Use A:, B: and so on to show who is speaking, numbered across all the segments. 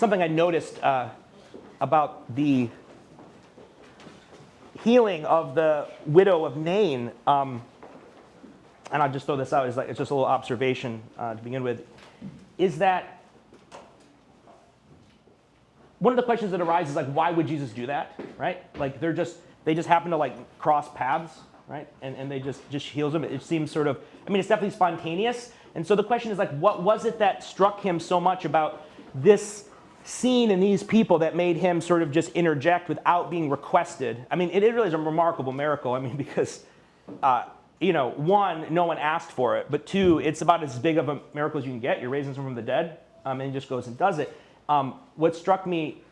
A: something I noticed about the healing of the widow of Nain, and I'll just throw this out as it's just a little observation to begin with, is that one of the questions that arises is why would Jesus do that, right? They just happen to cross paths, right? And they just heals him. It seems sort of, it's definitely spontaneous. And so the question is what was it that struck him so much about this scene and these people that made him sort of just interject without being requested? It really is a remarkable miracle. Because, one, no one asked for it, but two, it's about as big of a miracle as you can get. You're raising someone from the dead, and he just goes and does it. What struck me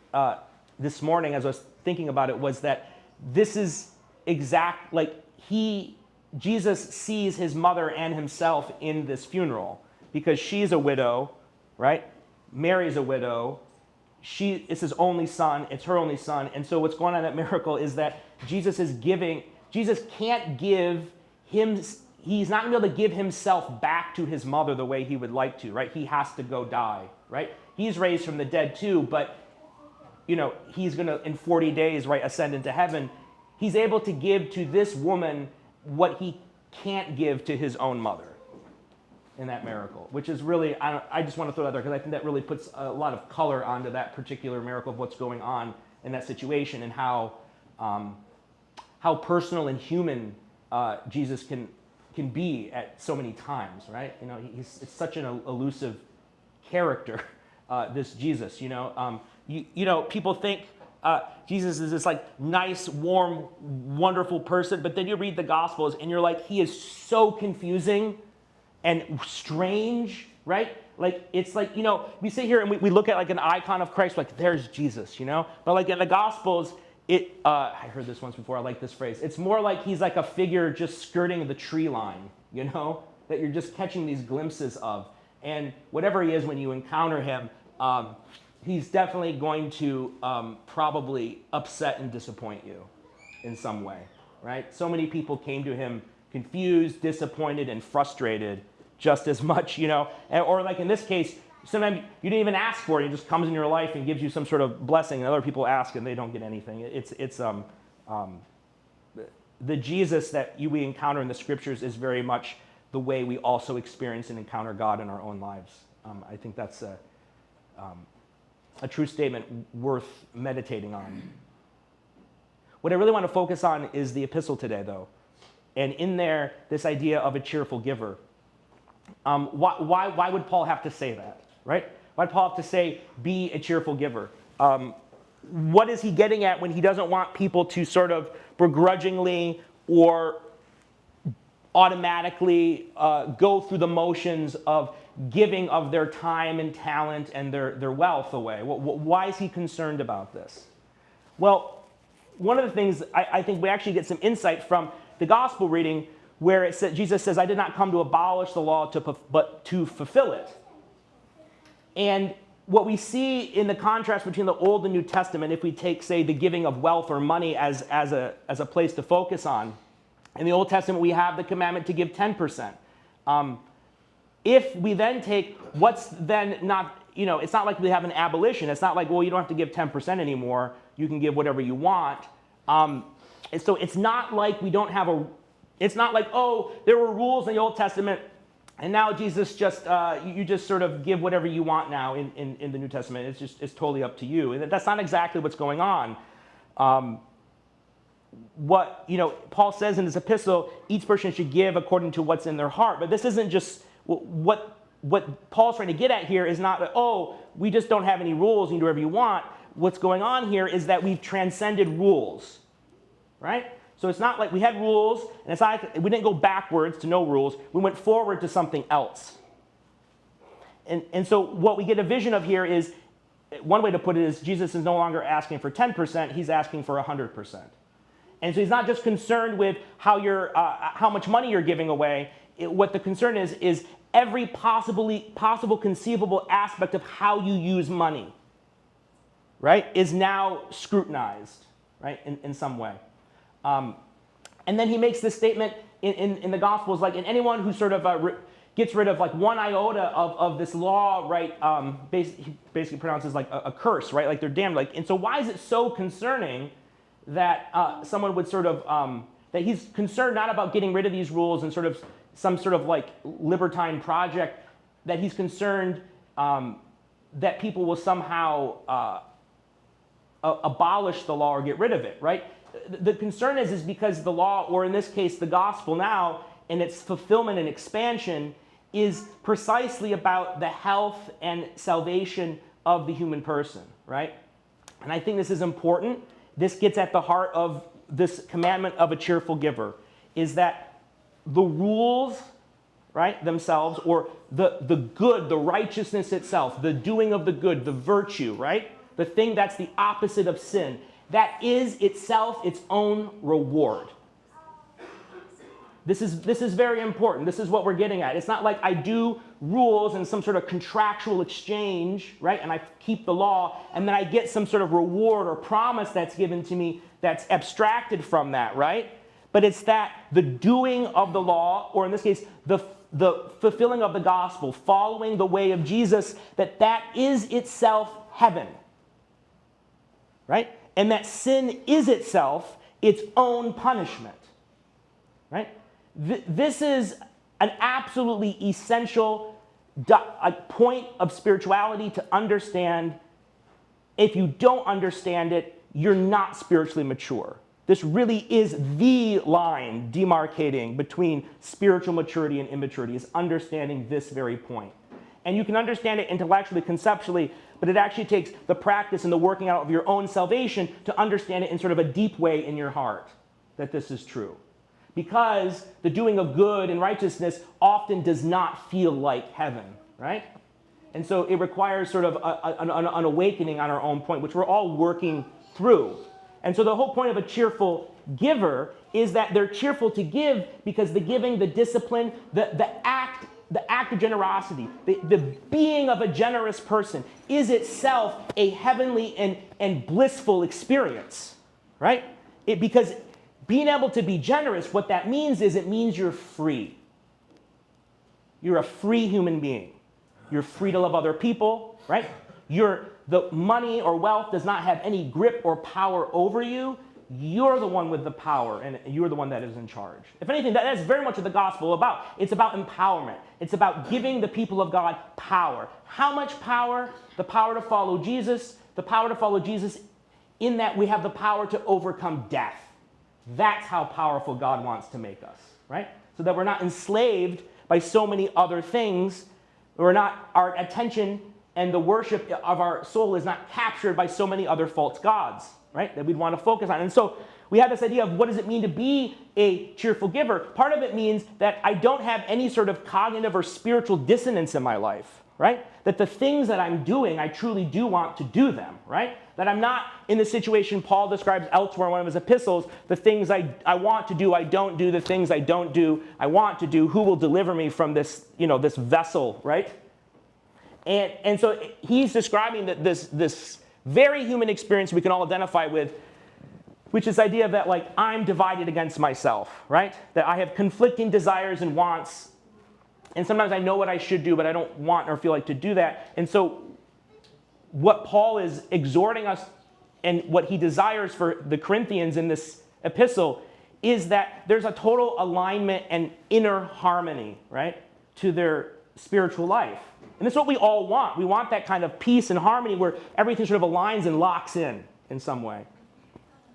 A: this morning as I was thinking about it was that this is exact, Jesus sees his mother and himself in this funeral because she's a widow, right? Mary's a widow. It's his only son. It's her only son. And so what's going on in that miracle is that Jesus can't give him, he's not going to be able to give himself back to his mother the way he would like to, right? He has to go die, right? He's raised from the dead too, but he's going to, in 40 days, right, ascend into heaven. He's able to give to this woman what he can't give to his own mother in that miracle, which is really, I just want to throw that there because I think that really puts a lot of color onto that particular miracle of what's going on in that situation and how personal and human Jesus can be at so many times, right? It's such an elusive character, this Jesus, people think Jesus is this nice, warm, wonderful person, but then you read the Gospels and you're he is so confusing and strange, right? It's we sit here and we look at an icon of Christ, there's Jesus, But in the Gospels, I heard this once before, I like this phrase. It's more he's a figure just skirting the tree line, that you're just catching these glimpses of. And whatever he is when you encounter him, he's definitely going to probably upset and disappoint you in some way, right? So many people came to him confused, disappointed, and frustrated just as much, or in this case, sometimes you didn't even ask for it. He just comes in your life and gives you some sort of blessing, and other people ask and they don't get anything. It's the Jesus that we encounter in the scriptures is very much the way we also experience and encounter God in our own lives. I think that's a true statement worth meditating on. What I really want to focus on is the epistle today, though. And in there, this idea of a cheerful giver. Why would Paul have to say that, right? Why would Paul have to say, be a cheerful giver? What is he getting at when he doesn't want people to sort of begrudgingly or automatically go through the motions of giving of their time and talent and their wealth away? Why is he concerned about this? Well, one of the things I think we actually get some insight from the gospel reading where it says, Jesus says, I did not come to abolish the law, but to fulfill it. And what we see in the contrast between the Old and New Testament, if we take, say, the giving of wealth or money as a place to focus on, in the Old Testament, we have the commandment to give 10%. If we then take what's then not, it's not like we have an abolition. It's not like, well, you don't have to give 10% anymore. You can give whatever you want. And so it's not like we don't have it's not like, oh, there were rules in the Old Testament, and now Jesus just, you just sort of give whatever you want now in the New Testament. It's totally up to you. And that's not exactly what's going on. Paul says in his epistle, each person should give according to what's in their heart. But this isn't just what Paul's trying to get at here is not, oh, we just don't have any rules, you can do whatever you want. What's going on here is that we've transcended rules, right? So it's not like we had rules, and it's not like we didn't go backwards to no rules. We went forward to something else. And so what we get a vision of here is, one way to put it is Jesus is no longer asking for 10%, he's asking for 100%. And so he's not just concerned with how much money you're giving away. What the concern is every possible conceivable aspect of how you use money, right, is now scrutinized, right, in some way. And then he makes this statement in the Gospels, and anyone who sort of gets rid of like one iota of this law, right? He basically pronounces like a curse, right? Like they're damned. Like, and so why is it so concerning that someone would sort of, that he's concerned not about getting rid of these rules and sort of some sort of like libertine project, that he's concerned that people will somehow abolish the law or get rid of it, right? The concern is because the law, or in this case, the gospel now, and its fulfillment and expansion is precisely about the health and salvation of the human person, right? And I think this is important. This gets at the heart of this commandment of a cheerful giver, is that the rules, right, themselves, or the good, the righteousness itself, the doing of the good, the virtue, right? The thing that's the opposite of sin, that is itself its own reward. This is very important. This is what we're getting at. It's not like I do rules and some sort of contractual exchange, right? And I keep the law, and then I get some sort of reward or promise that's given to me that's abstracted from that, right? But it's that the doing of the law, or in this case, the fulfilling of the gospel, following the way of Jesus, that is itself heaven, right? And that sin is itself its own punishment, right? This is an absolutely essential point of spirituality to understand. If you don't understand it, you're not spiritually mature. This really is the line demarcating between spiritual maturity and immaturity, is understanding this very point. And you can understand it intellectually, conceptually, but it actually takes the practice and the working out of your own salvation to understand it in sort of a deep way in your heart, that this is true. Because the doing of good and righteousness often does not feel like heaven, right? And so it requires sort of an awakening on our own point, which we're all working through. And so the whole point of a cheerful giver is that they're cheerful to give because the giving, the discipline, the act of generosity, the being of a generous person is itself a heavenly and blissful experience, right? Because being able to be generous, what that means is it means you're free. You're a free human being. You're free to love other people, right? The money or wealth does not have any grip or power over you. You're the one with the power, and you're the one that is in charge. If anything, that is very much what the gospel is about. It's about empowerment. It's about giving the people of God power. How much power? The power to follow Jesus. The power to follow Jesus in that we have the power to overcome death. That's how powerful God wants to make us, right? So that we're not enslaved by so many other things. Our attention and the worship of our soul is not captured by so many other false gods, right? That we'd want to focus on. And so we have this idea of what does it mean to be a cheerful giver? Part of it means that I don't have any sort of cognitive or spiritual dissonance in my life, right? That the things that I'm doing, I truly do want to do them, right? That I'm not in the situation Paul describes elsewhere in one of his epistles, the things I want to do, I don't do, the things I don't do, I want to do, who will deliver me from this, this vessel, right? And so he's describing that this very human experience we can all identify with, which is the idea that like I'm divided against myself, right? That I have conflicting desires and wants, and sometimes I know what I should do, but I don't want or feel like to do that. And so what Paul is exhorting us and what he desires for the Corinthians in this epistle is that there's a total alignment and inner harmony, right, to their spiritual life. And that's what we all want. We want that kind of peace and harmony where everything sort of aligns and locks in some way.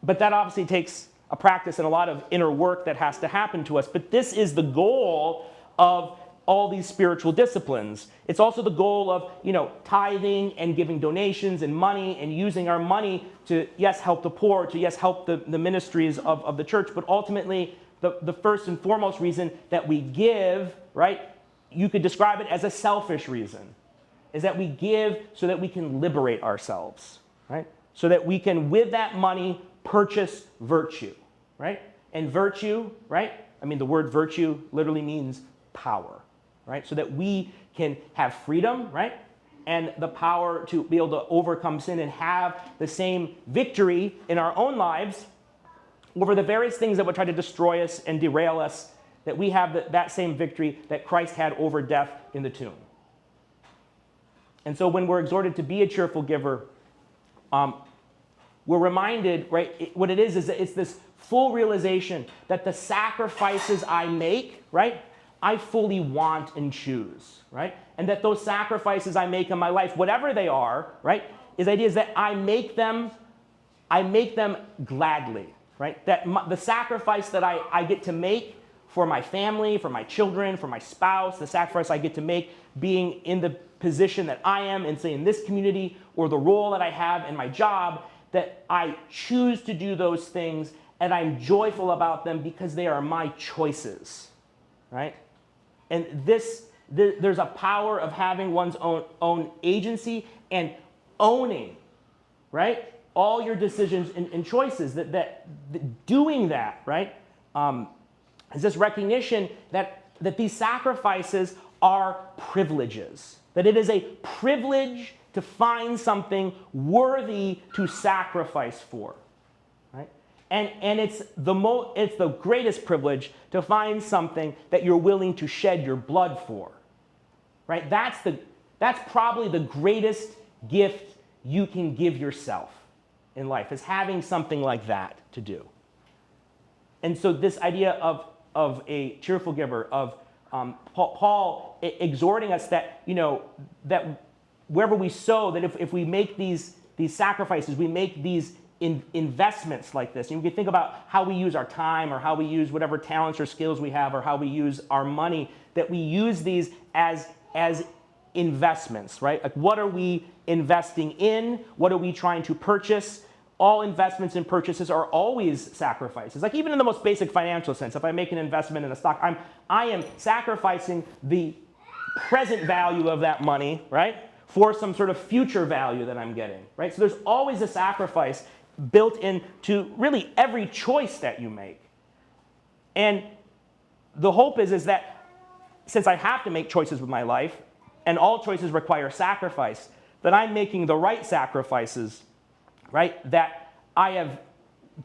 A: But that obviously takes a practice and a lot of inner work that has to happen to us. But this is the goal of all these spiritual disciplines. It's also the goal of, tithing and giving donations and money and using our money to, yes, help the poor, to, yes, help the ministries of the church. But ultimately, the first and foremost reason that we give, right, you could describe it as a selfish reason, is that we give so that we can liberate ourselves, right? So that we can, with that money, purchase virtue, right? And virtue, right? I mean, the word virtue literally means power, right? So that we can have freedom, right? And the power to be able to overcome sin and have the same victory in our own lives over the various things that would try to destroy us and derail us that we have that same victory that Christ had over death in the tomb. And so when we're exhorted to be a cheerful giver, we're reminded, right, what it is that it's this full realization that the sacrifices I make, right, I fully want and choose, right? And that those sacrifices I make in my life, whatever they are, right, the idea is that I make them gladly, right? That the sacrifice that I get to make for my family, for my children, for my spouse, the sacrifice I get to make being in the position that I am in, say, in this community, or the role that I have in my job, that I choose to do those things and I'm joyful about them because they are my choices, right? And there's a power of having one's own agency and owning, right, all your decisions and choices. That doing that, right, is this recognition that these sacrifices are privileges. That it is a privilege to find something worthy to sacrifice for, right? And it's the greatest privilege to find something that you're willing to shed your blood for, right? That's probably the greatest gift you can give yourself in life, is having something like that to do. And so this idea of a cheerful giver, of Paul exhorting us that, that wherever we sow, that if we make these sacrifices, we make these investments like this. And we can think about how we use our time, or how we use whatever talents or skills we have, or how we use our money, that we use these as investments, right? Like, what are we investing in? What are we trying to purchase? All investments and purchases are always sacrifices. Like, even in the most basic financial sense, if I make an investment in a stock, I am sacrificing the present value of that money, right, for some sort of future value that I'm getting, right? So there's always a sacrifice built into really every choice that you make. And the hope is that since I have to make choices with my life, and all choices require sacrifice, that I'm making the right sacrifices, right? That I have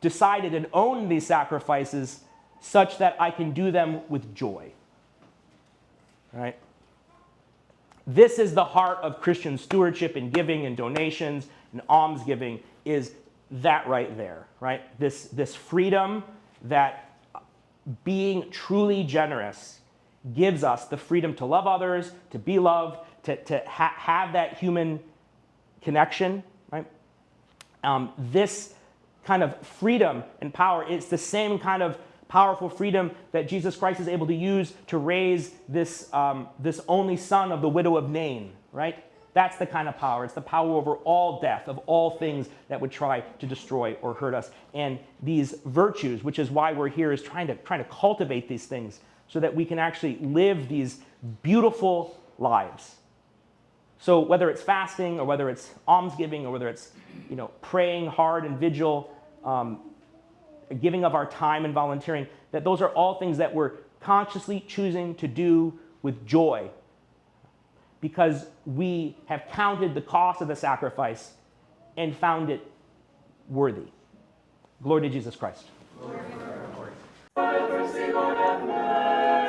A: decided and own these sacrifices such that I can do them with joy, right? This is the heart of Christian stewardship and giving and donations and almsgiving, is that right there, right? This freedom that being truly generous gives us the freedom to love others, to be loved, to have that human connection, right? This kind of freedom and power, it's the same kind of powerful freedom that Jesus Christ is able to use to raise this only son of the widow of Nain, right? That's the kind of power. It's the power over all death, of all things that would try to destroy or hurt us. And these virtues, which is why we're here, is trying to cultivate these things so that we can actually live these beautiful lives. So whether it's fasting, or whether it's almsgiving, or whether it's praying hard and vigil, giving of our time and volunteering, that those are all things that we're consciously choosing to do with joy, because we have counted the cost of the sacrifice and found it worthy. Glory to Jesus Christ. Glory. Lord, have mercy, Lord, have mercy.